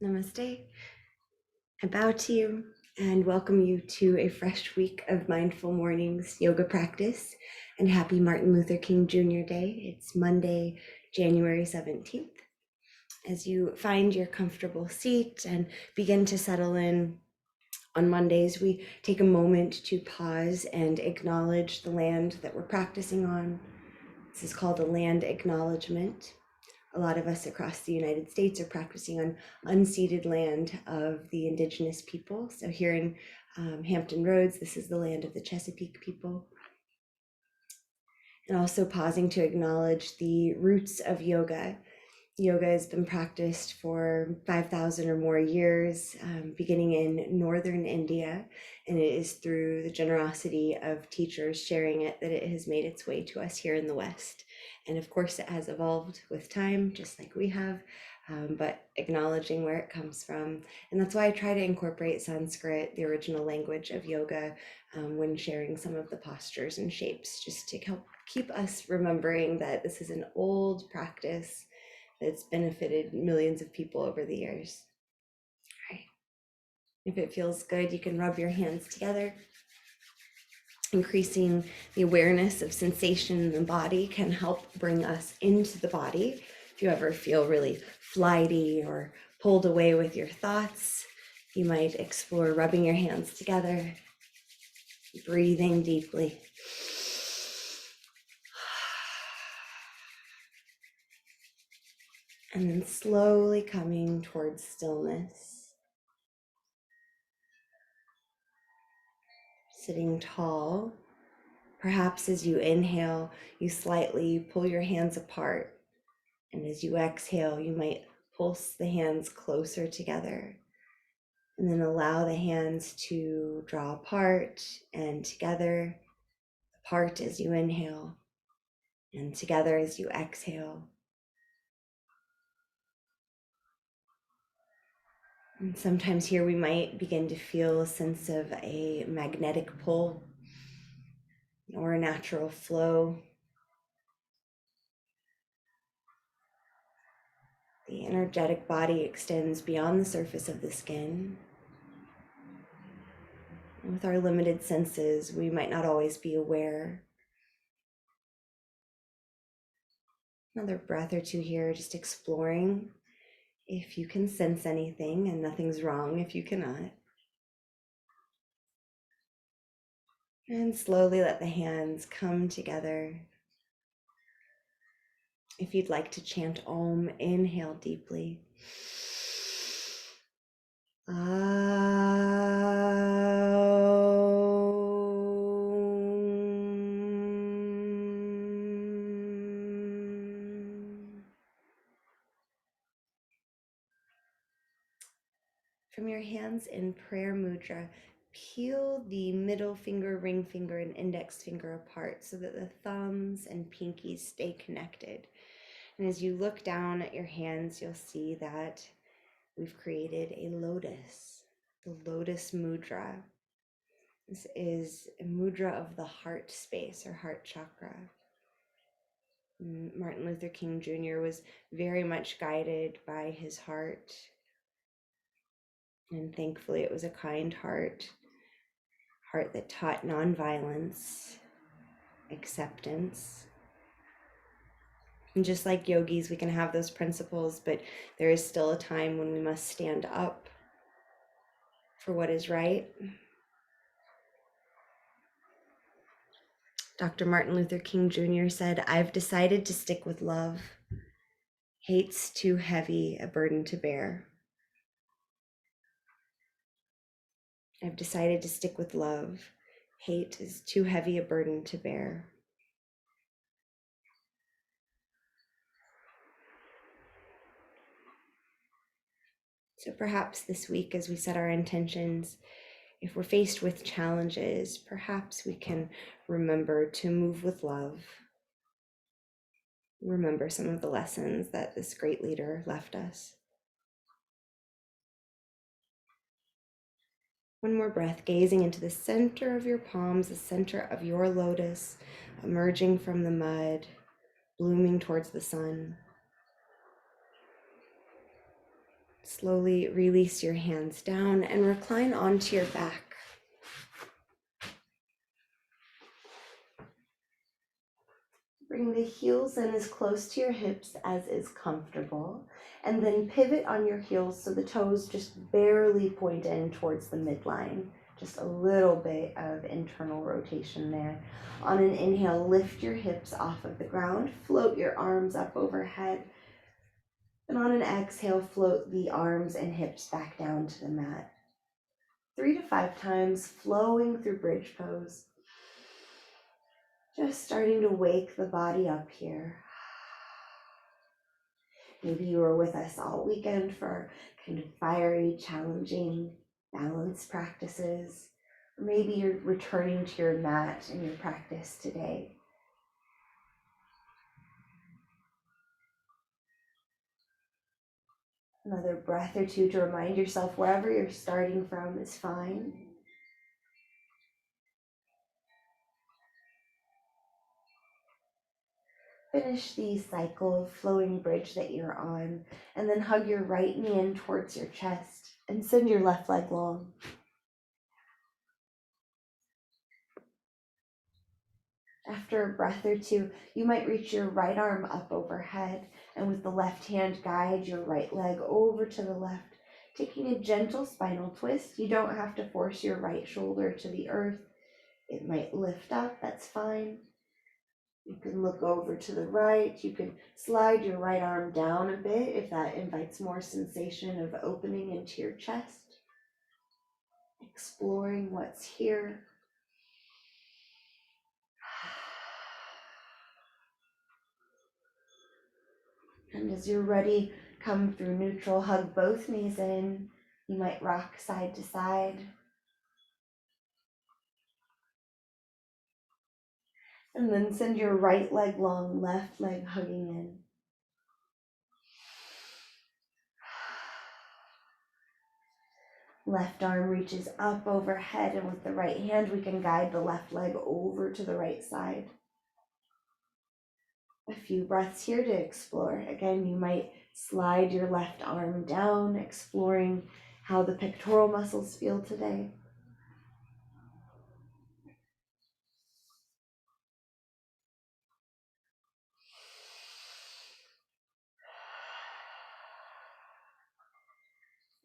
Namaste. I bow to you and welcome you to a fresh week of Mindful Mornings yoga practice, and happy Martin Luther King Jr. Day. It's Monday, January 17th. As you find your comfortable seat and begin to settle in, on Mondays, we take a moment to pause and acknowledge the land that we're practicing on. This is called a land acknowledgement. A lot of us across the United States are practicing on unceded land of the indigenous people. So here in Hampton Roads, this is the land of the Chesapeake people. And also pausing to acknowledge the roots of yoga. Yoga has been practiced for 5,000 or more years, beginning in northern India, and it is through the generosity of teachers sharing it that it has made its way to us here in the West. And of course, it has evolved with time, just like we have, but acknowledging where it comes from. And that's why I try to incorporate Sanskrit, the original language of yoga, when sharing some of the postures and shapes, just to help keep us remembering that this is an old practice that's benefited millions of people over the years. All right. If it feels good, you can rub your hands together. Increasing the awareness of sensation in the body can help bring us into the body. If you ever feel really flighty or pulled away with your thoughts, you might explore rubbing your hands together, breathing deeply. And then slowly coming towards stillness. Sitting tall. Perhaps as you inhale, you slightly pull your hands apart. And as you exhale, you might pulse the hands closer together. And then allow the hands to draw apart and together, apart as you inhale, and together as you exhale. And sometimes here we might begin to feel a sense of a magnetic pull or a natural flow. The energetic body extends beyond the surface of the skin. With our limited senses, we might not always be aware. Another breath or two here, just exploring if you can sense anything, and nothing's wrong if you cannot. And slowly let the hands come together. If you'd like to chant Om, inhale deeply. From your hands in prayer mudra, peel the middle finger, ring finger, and index finger apart so that the thumbs and pinkies stay connected. And as you look down at your hands, you'll see that we've created a lotus, the lotus mudra. This is a mudra of the heart space or heart chakra. Martin Luther King Jr. was very much guided by his heart. And thankfully it was a kind heart that taught nonviolence, acceptance. And just like yogis, we can have those principles, but there is still a time when we must stand up for what is right. Dr. Martin Luther King Jr. said, "I've decided to stick with love. Hate's too heavy a burden to bear." I've decided to stick with love. Hate is too heavy a burden to bear. So perhaps this week, as we set our intentions, if we're faced with challenges, perhaps we can remember to move with love. Remember some of the lessons that this great leader left us. One more breath, gazing into the center of your palms, the center of your lotus, emerging from the mud, blooming towards the sun. Slowly release your hands down and recline onto your back. Bring the heels in as close to your hips as is comfortable, and then pivot on your heels so the toes just barely point in towards the midline. Just a little bit of internal rotation there. On an inhale, lift your hips off of the ground, float your arms up overhead, and on an exhale, float the arms and hips back down to the mat. 3 to 5 times, flowing through bridge pose. Just starting to wake the body up here. Maybe you were with us all weekend for kind of fiery, challenging balance practices. Or maybe you're returning to your mat in your practice today. Another breath or two to remind yourself wherever you're starting from is fine. Finish the cycle of flowing bridge that you're on, and then hug your right knee in towards your chest and send your left leg long. After a breath or two, you might reach your right arm up overhead, and with the left hand, guide your right leg over to the left, taking a gentle spinal twist. You don't have to force your right shoulder to the earth. It might lift up, that's fine. You can look over to the right. You can slide your right arm down a bit if that invites more sensation of opening into your chest. Exploring what's here. And as you're ready, come through neutral, hug both knees in. You might rock side to side. And then send your right leg long, left leg hugging in. Left arm reaches up overhead, and with the right hand, we can guide the left leg over to the right side. A few breaths here to explore. Again, you might slide your left arm down, exploring how the pectoral muscles feel today.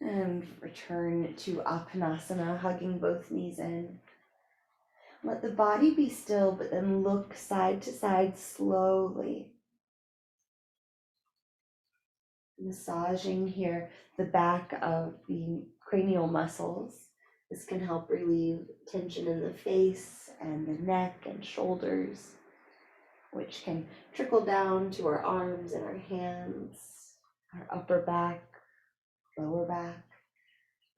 And return to Apanasana, hugging both knees in. Let the body be still, but then look side to side slowly. Massaging here the back of the cranial muscles. This can help relieve tension in the face and the neck and shoulders, which can trickle down to our arms and our hands, our upper back, lower back.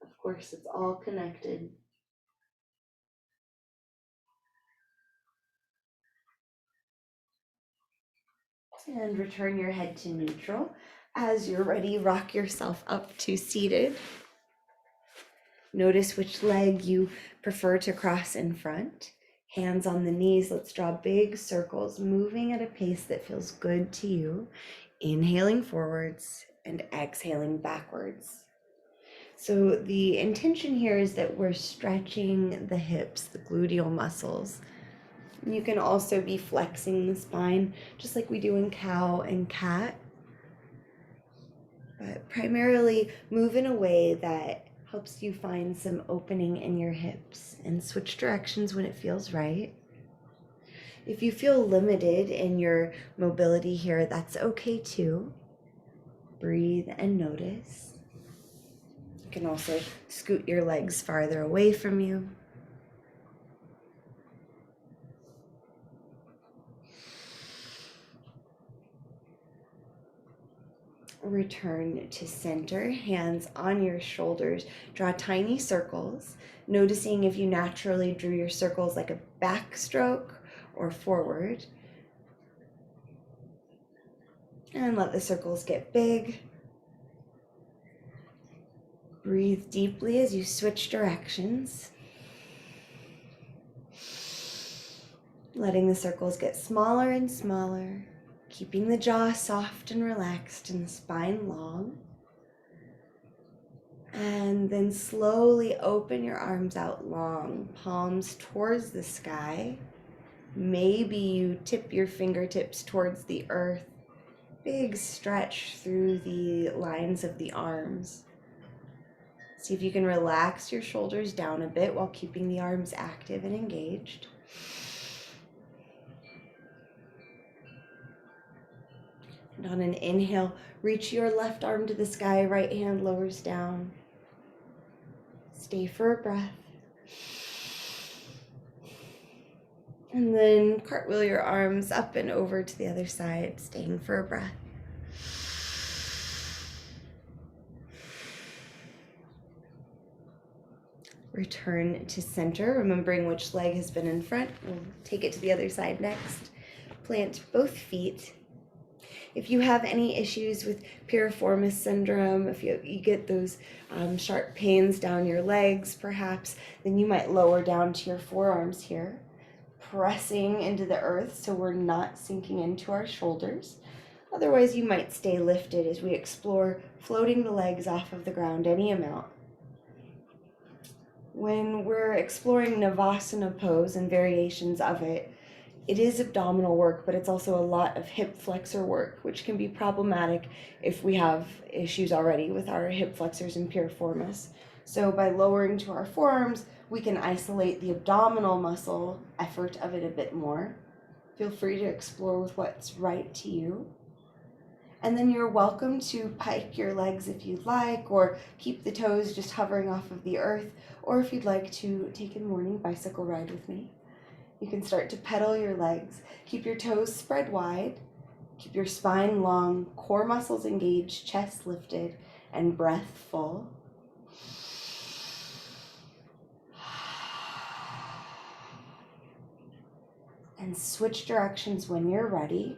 Of course, it's all connected. And return your head to neutral. As you're ready, rock yourself up to seated. Notice which leg you prefer to cross in front. Hands on the knees. Let's draw big circles, moving at a pace that feels good to you. Inhaling forwards and exhaling backwards. So the intention here is that we're stretching the hips, the gluteal muscles. You can also be flexing the spine, just like we do in cow and cat. But primarily move in a way that helps you find some opening in your hips, and switch directions when it feels right. If you feel limited in your mobility here, that's okay too. Breathe and notice. You can also scoot your legs farther away from you. Return to center, hands on your shoulders. Draw tiny circles, noticing if you naturally drew your circles like a backstroke or forward. And let the circles get big. Breathe deeply as you switch directions. Letting the circles get smaller and smaller, keeping the jaw soft and relaxed and the spine long. And then slowly open your arms out long, palms towards the sky. Maybe you tip your fingertips towards the earth. Big stretch through the lines of the arms. See if you can relax your shoulders down a bit while keeping the arms active and engaged. And on an inhale, reach your left arm to the sky, right hand lowers down. Stay for a breath. And then cartwheel your arms up and over to the other side, staying for a breath. Return to center, remembering which leg has been in front. We'll take it to the other side next. Plant both feet. If you have any issues with piriformis syndrome, if you get those sharp pains down your legs perhaps, then you might lower down to your forearms here, pressing into the earth so we're not sinking into our shoulders. Otherwise, you might stay lifted as we explore floating the legs off of the ground any amount. When we're exploring Navasana pose and variations of it, it is abdominal work, but it's also a lot of hip flexor work, which can be problematic if we have issues already with our hip flexors and piriformis. So by lowering to our forearms, we can isolate the abdominal muscle effort of it a bit more. Feel free to explore with what's right to you. And then you're welcome to pike your legs if you'd like, or keep the toes just hovering off of the earth, or if you'd like to take a morning bicycle ride with me. You can start to pedal your legs. Keep your toes spread wide. Keep your spine long, core muscles engaged, chest lifted, and breath full. And switch directions when you're ready,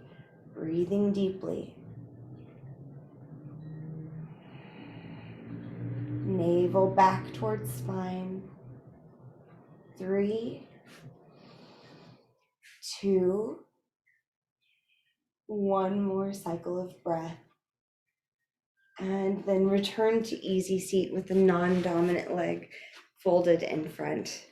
breathing deeply. Navel back towards spine. 3, 2, 1 more cycle of breath. And then return to easy seat with the non-dominant leg folded in front.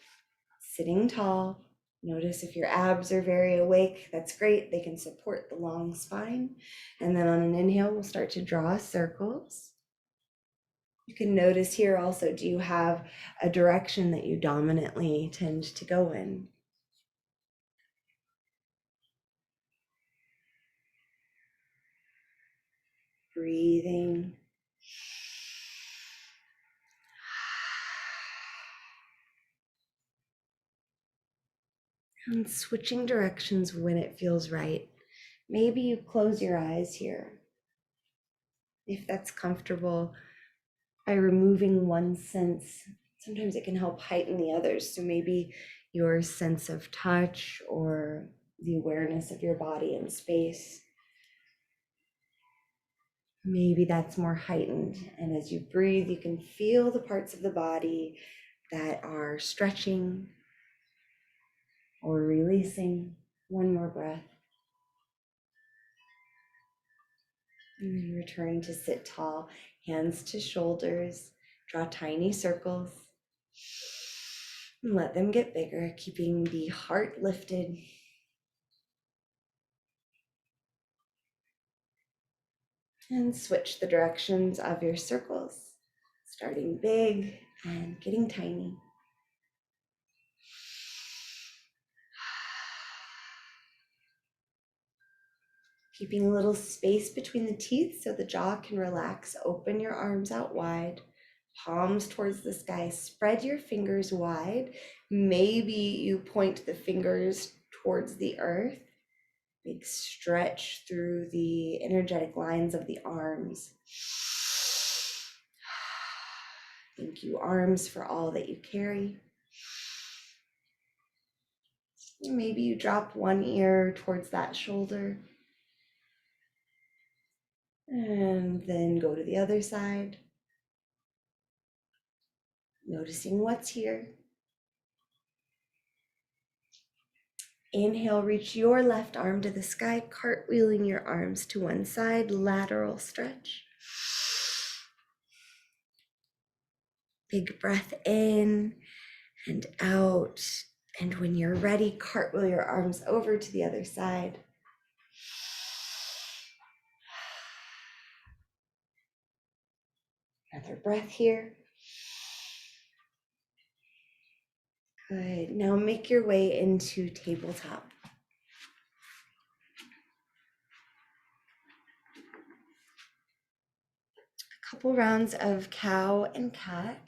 Sitting tall. Notice if your abs are very awake, that's great. They can support the long spine. And then on an inhale, we'll start to draw circles. You can notice here also, do you have a direction that you dominantly tend to go in? Breathing. And switching directions when it feels right. Maybe you close your eyes here, if that's comfortable, by removing one sense. Sometimes it can help heighten the others. So maybe your sense of touch or the awareness of your body in space, maybe that's more heightened. And as you breathe, you can feel the parts of the body that are stretching or releasing. One more breath. And then return to sit tall, hands to shoulders, draw tiny circles. And let them get bigger, keeping the heart lifted. And switch the directions of your circles, starting big and getting tiny. Keeping a little space between the teeth so the jaw can relax. Open your arms out wide, palms towards the sky. Spread your fingers wide. Maybe you point the fingers towards the earth. Big stretch through the energetic lines of the arms. Thank you, arms, for all that you carry. Maybe you drop one ear towards that shoulder. And then go to the other side. Noticing what's here. Inhale, reach your left arm to the sky, cartwheeling your arms to one side, lateral stretch. Big breath in and out. And when you're ready, cartwheel your arms over to the other side. Another breath here. Good. Now make your way into tabletop. A couple rounds of cow and cat.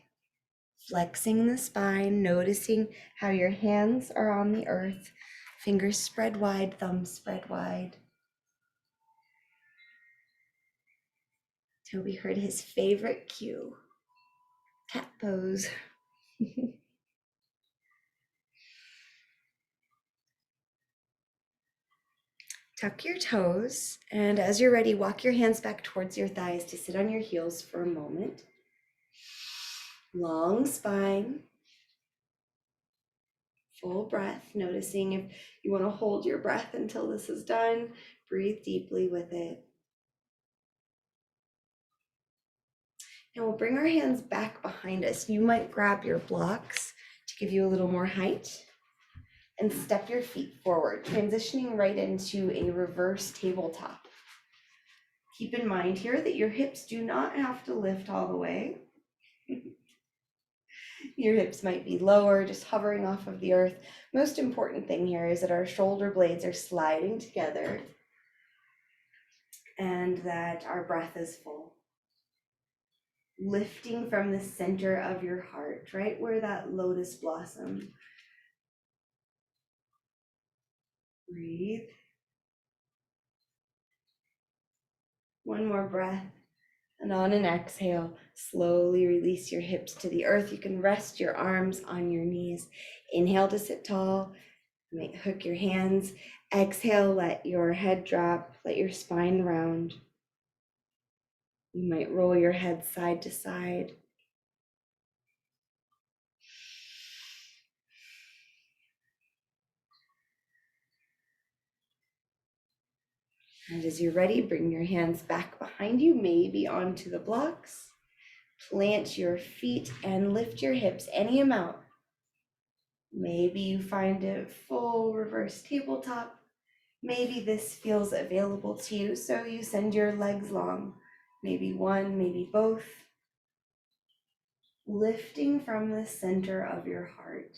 Flexing the spine, noticing how your hands are on the earth, fingers spread wide, thumbs spread wide. Toby heard his favorite cue, cat pose. Tuck your toes, and as you're ready, walk your hands back towards your thighs to sit on your heels for a moment. Long spine. Full breath, noticing if you want to hold your breath until this is done. Breathe deeply with it. And we'll bring our hands back behind us. You might grab your blocks to give you a little more height and step your feet forward, transitioning right into a reverse tabletop. Keep in mind here that your hips do not have to lift all the way. Your hips might be lower, just hovering off of the earth. Most important thing here is that our shoulder blades are sliding together and that our breath is full. Lifting from the center of your heart, right where that lotus blossom. Breathe. One more breath. And on an exhale, slowly release your hips to the earth. You can rest your arms on your knees. Inhale to sit tall. You might hook your hands. Exhale, let your head drop, let your spine round. You might roll your head side to side. And as you're ready, bring your hands back behind you, maybe onto the blocks. Plant your feet and lift your hips any amount. Maybe you find a full reverse tabletop. Maybe this feels available to you, so you send your legs long. Maybe one, maybe both. Lifting from the center of your heart.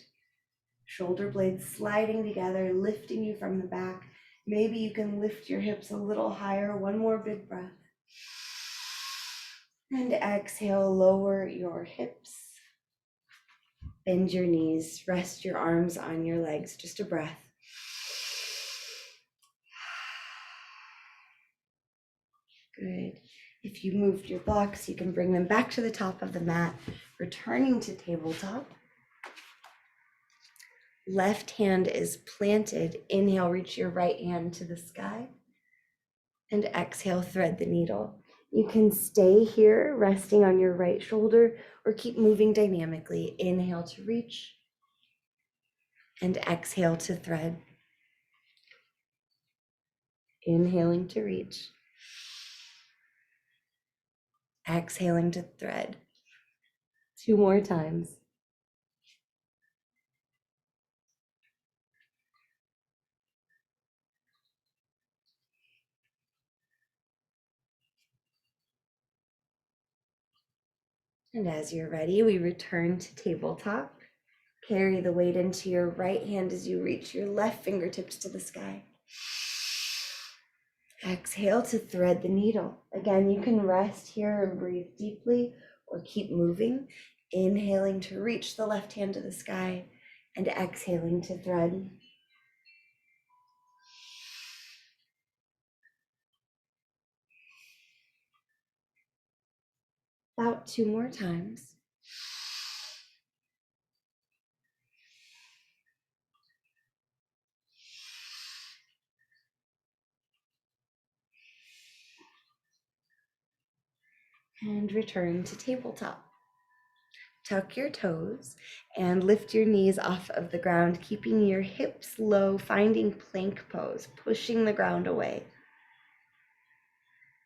Shoulder blades sliding together, lifting you from the back. Maybe you can lift your hips a little higher. One more big breath. And exhale, lower your hips. Bend your knees, rest your arms on your legs. Just a breath. Good. If you moved your blocks, you can bring them back to the top of the mat, returning to tabletop. Left hand is planted. Inhale, reach your right hand to the sky. And exhale, thread the needle. You can stay here, resting on your right shoulder, or keep moving dynamically. Inhale to reach, and exhale to thread. Inhaling to reach. Exhaling to thread. 2 more times. And as you're ready, we return to tabletop. Carry the weight into your right hand as you reach your left fingertips to the sky. Exhale to thread the needle. Again, you can rest here and breathe deeply or keep moving. Inhaling to reach the left hand to the sky and exhaling to thread. About 2 more times. And return to tabletop. Tuck your toes and lift your knees off of the ground, keeping your hips low, finding plank pose, pushing the ground away.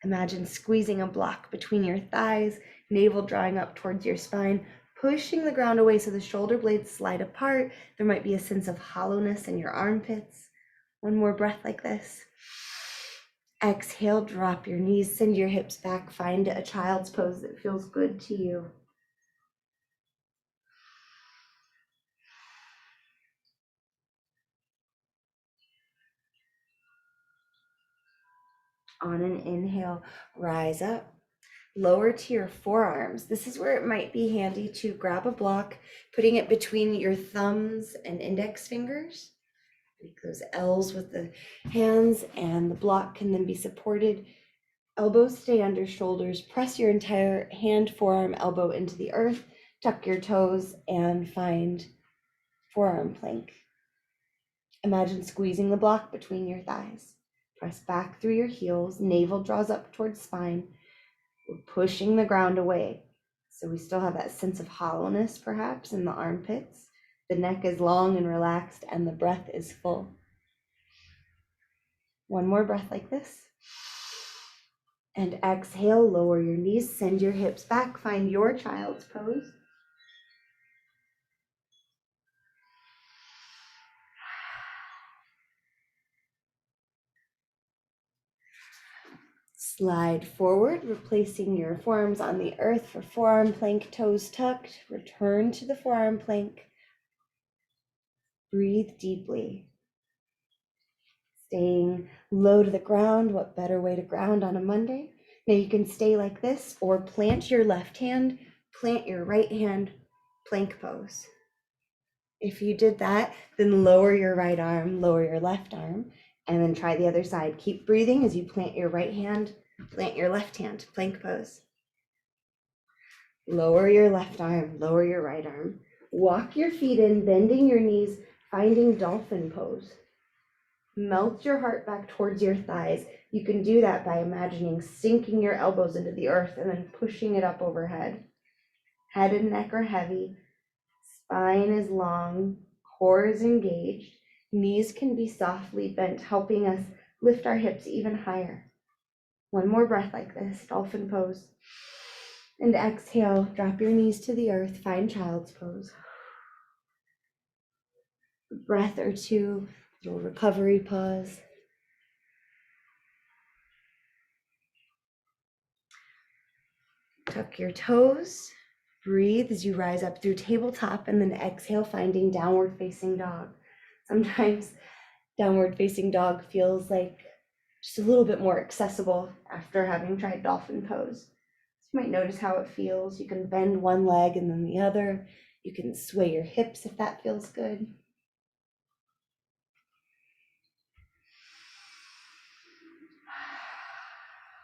Imagine squeezing a block between your thighs, navel drawing up towards your spine, pushing the ground away so the shoulder blades slide apart. There might be a sense of hollowness in your armpits. One more breath like this. Exhale, drop your knees, send your hips back, find a child's pose that feels good to you. On an inhale, rise up, lower to your forearms. This is where it might be handy to grab a block, putting it between your thumbs and index fingers. Make those L's with the hands, and the block can then be supported. Elbows stay under shoulders. Press your entire hand, forearm, elbow into the earth. Tuck your toes and find forearm plank. Imagine squeezing the block between your thighs. Press back through your heels. Navel draws up towards spine. We're pushing the ground away. So we still have that sense of hollowness perhaps in the armpits. The neck is long and relaxed and the breath is full. One more breath like this. And exhale, lower your knees, send your hips back, find your child's pose. Slide forward, replacing your forearms on the earth for forearm plank, toes tucked. Return to the forearm plank. Breathe deeply. Staying low to the ground. What better way to ground on a Monday? Now you can stay like this or plant your left hand, plant your right hand, plank pose. If you did that, then lower your right arm, lower your left arm, and then try the other side. Keep breathing as you plant your right hand, plant your left hand, plank pose. Lower your left arm, lower your right arm. Walk your feet in, bending your knees, finding dolphin pose. Melt your heart back towards your thighs. You can do that by imagining sinking your elbows into the earth and then pushing it up overhead. Head and neck are heavy. Spine is long. Core is engaged. Knees can be softly bent, helping us lift our hips even higher. One more breath like this, dolphin pose. And exhale, drop your knees to the earth, find child's pose. A breath or two, little recovery pause. Tuck your toes. Breathe as you rise up through tabletop, and then exhale, finding downward facing dog. Sometimes downward facing dog feels like just a little bit more accessible after having tried dolphin pose. So you might notice how it feels. You can bend one leg and then the other. You can sway your hips if that feels good.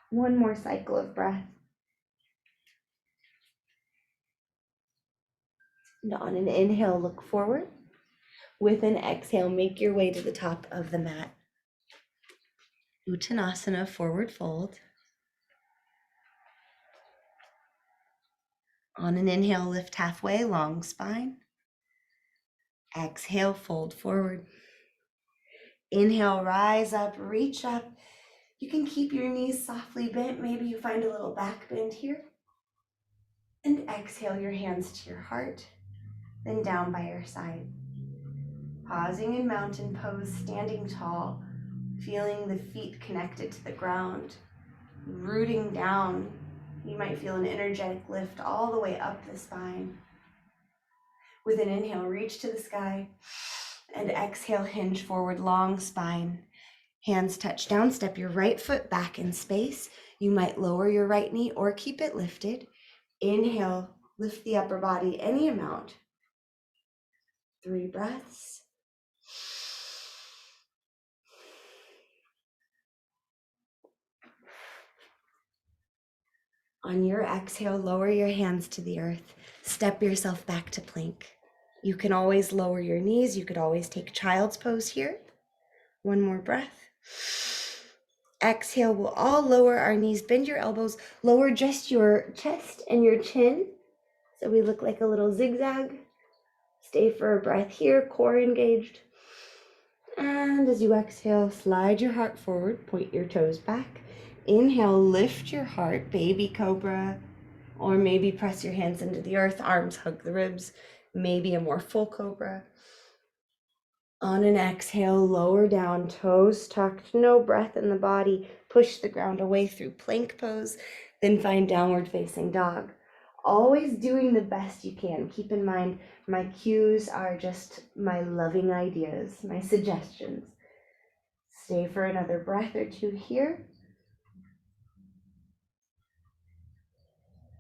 One more cycle of breath. And on an inhale, look forward. With an exhale, make your way to the top of the mat. Uttanasana, forward fold. On an inhale, lift halfway, long spine. Exhale, fold forward. Inhale, rise up, reach up. You can keep your knees softly bent. Maybe you find a little back bend here. And exhale your hands to your heart, then down by your side. Pausing in mountain pose, standing tall, feeling the feet connected to the ground, rooting down. You might feel an energetic lift all the way up the spine. With an inhale, reach to the sky, and exhale, hinge forward, long spine. Hands touch down, step your right foot back in space. You might lower your right knee or keep it lifted. Inhale, lift the upper body any amount. 3 breaths. On your exhale, lower your hands to the earth. Step yourself back to plank. You can always lower your knees. You could always take child's pose here. One more breath. Exhale, we'll all lower our knees, bend your elbows, lower just your chest and your chin. So we look like a little zigzag. Stay for a breath here, core engaged. And as you exhale, slide your heart forward, point your toes back. Inhale, lift your heart, baby cobra. Or maybe press your hands into the earth, arms hug the ribs, maybe a more full cobra. On an exhale, lower down, toes tucked, no breath in the body. Push the ground away through plank pose, then find downward facing dog. Always doing the best you can. Keep in mind, my cues are just my loving ideas, my suggestions. Stay for another breath or two here.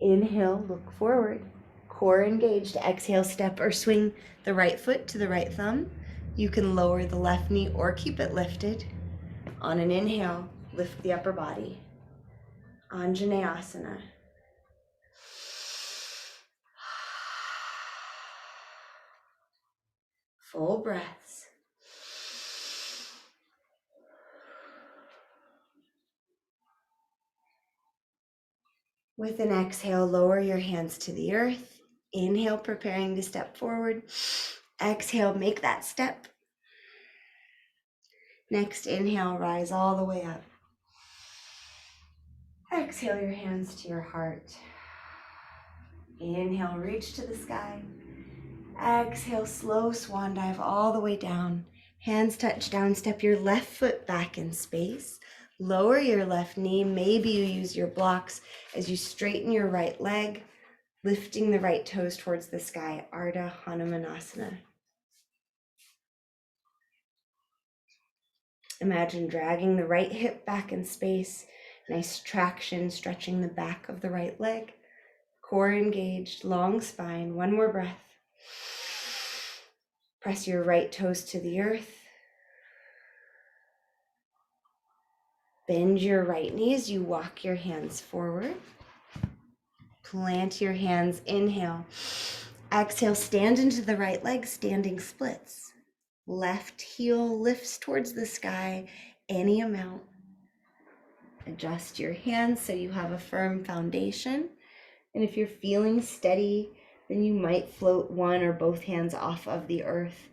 Inhale, look forward. Core engaged. Exhale, step or swing the right foot to the right thumb. You can lower the left knee or keep it lifted. On an inhale, lift the upper body. Asana. Full breaths. With an exhale, lower your hands to the earth. Inhale, preparing to step forward. Exhale, make that step. Next inhale, rise all the way up. Exhale your hands to your heart. Inhale, reach to the sky. Exhale, slow swan dive all the way down. Hands touch down, step your left foot back in space. Lower your left knee. Maybe you use your blocks as you straighten your right leg, lifting the right toes towards the sky. Ardha Hanumanasana. Imagine dragging the right hip back in space. Nice traction, stretching the back of the right leg. Core engaged, long spine. One more breath. Press your right toes to the earth. Bend your right knee as you walk your hands forward. Plant your hands, inhale. Exhale, stand into the right leg, standing splits. Left heel lifts towards the sky, any amount. Adjust your hands so you have a firm foundation. And if you're feeling steady, then you might float one or both hands off of the earth,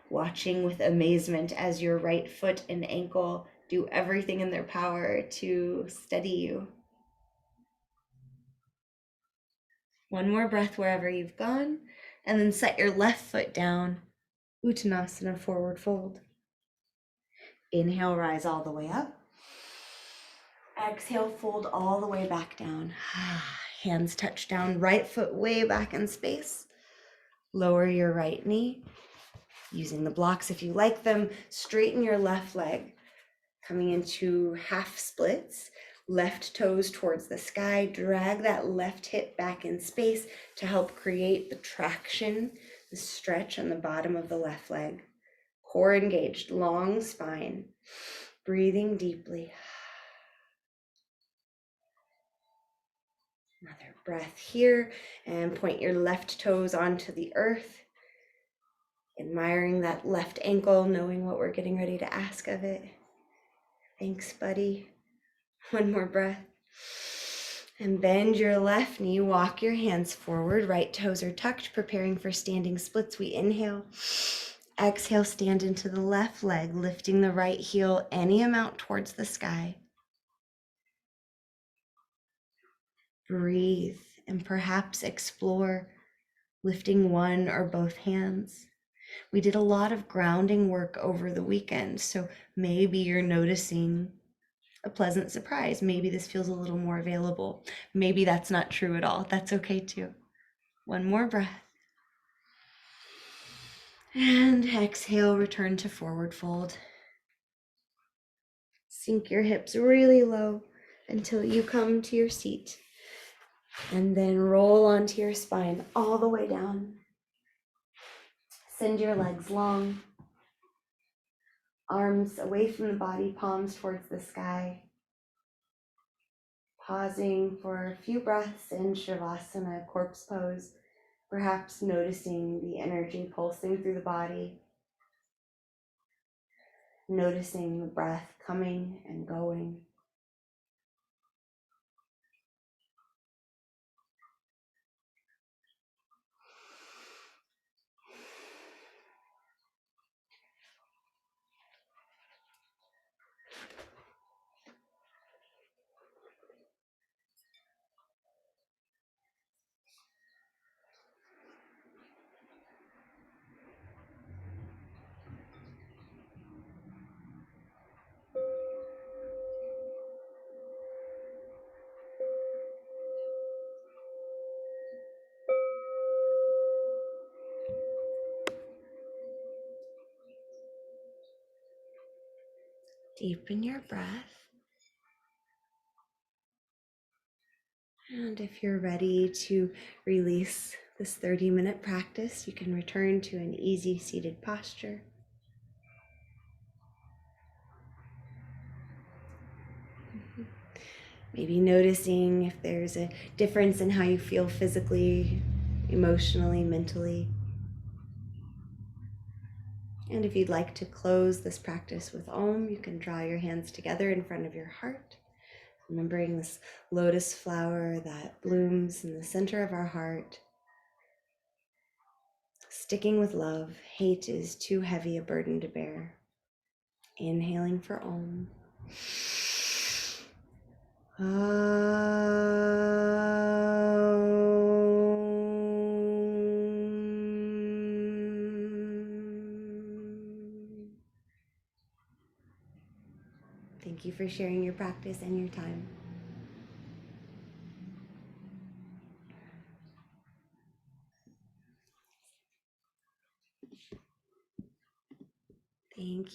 watching with amazement as your right foot and ankle do everything in their power to steady you. One more breath wherever you've gone, and then set your left foot down, Uttanasana, forward fold. Inhale, rise all the way up. Exhale, fold all the way back down. Hands touch down, right foot way back in space. Lower your right knee. Using the blocks if you like them, straighten your left leg, coming into half splits, left toes towards the sky, drag that left hip back in space to help create the traction, the stretch on the bottom of the left leg. Core engaged, long spine, breathing deeply. Another breath here, and point your left toes onto the earth, admiring that left ankle, knowing what we're getting ready to ask of it. Thanks, buddy. One more breath. And bend your left knee, walk your hands forward, right toes are tucked, preparing for standing splits. We inhale. Exhale, stand into the left leg, lifting the right heel any amount towards the sky. Breathe and perhaps explore lifting one or both hands. We did a lot of grounding work over the weekend, so maybe you're noticing a pleasant surprise. Maybe this feels a little more available. Maybe that's not true at all. That's okay too. One more breath. And exhale, return to forward fold. Sink your hips really low until you come to your seat. And then roll onto your spine all the way down. Send your legs long. Arms away from the body, palms towards the sky. Pausing for a few breaths in Shavasana, corpse pose, perhaps noticing the energy pulsing through the body, noticing the breath coming and going. Deepen your breath. And if you're ready to release this 30-minute practice, you can return to an easy seated posture. Maybe noticing if there's a difference in how you feel physically, emotionally, mentally. And if you'd like to close this practice with Om, you can draw your hands together in front of your heart, remembering this lotus flower that blooms in the center of our heart. Sticking with love, hate is too heavy a burden to bear. Inhaling for Om. Thank you for sharing your practice and your time. Thank you.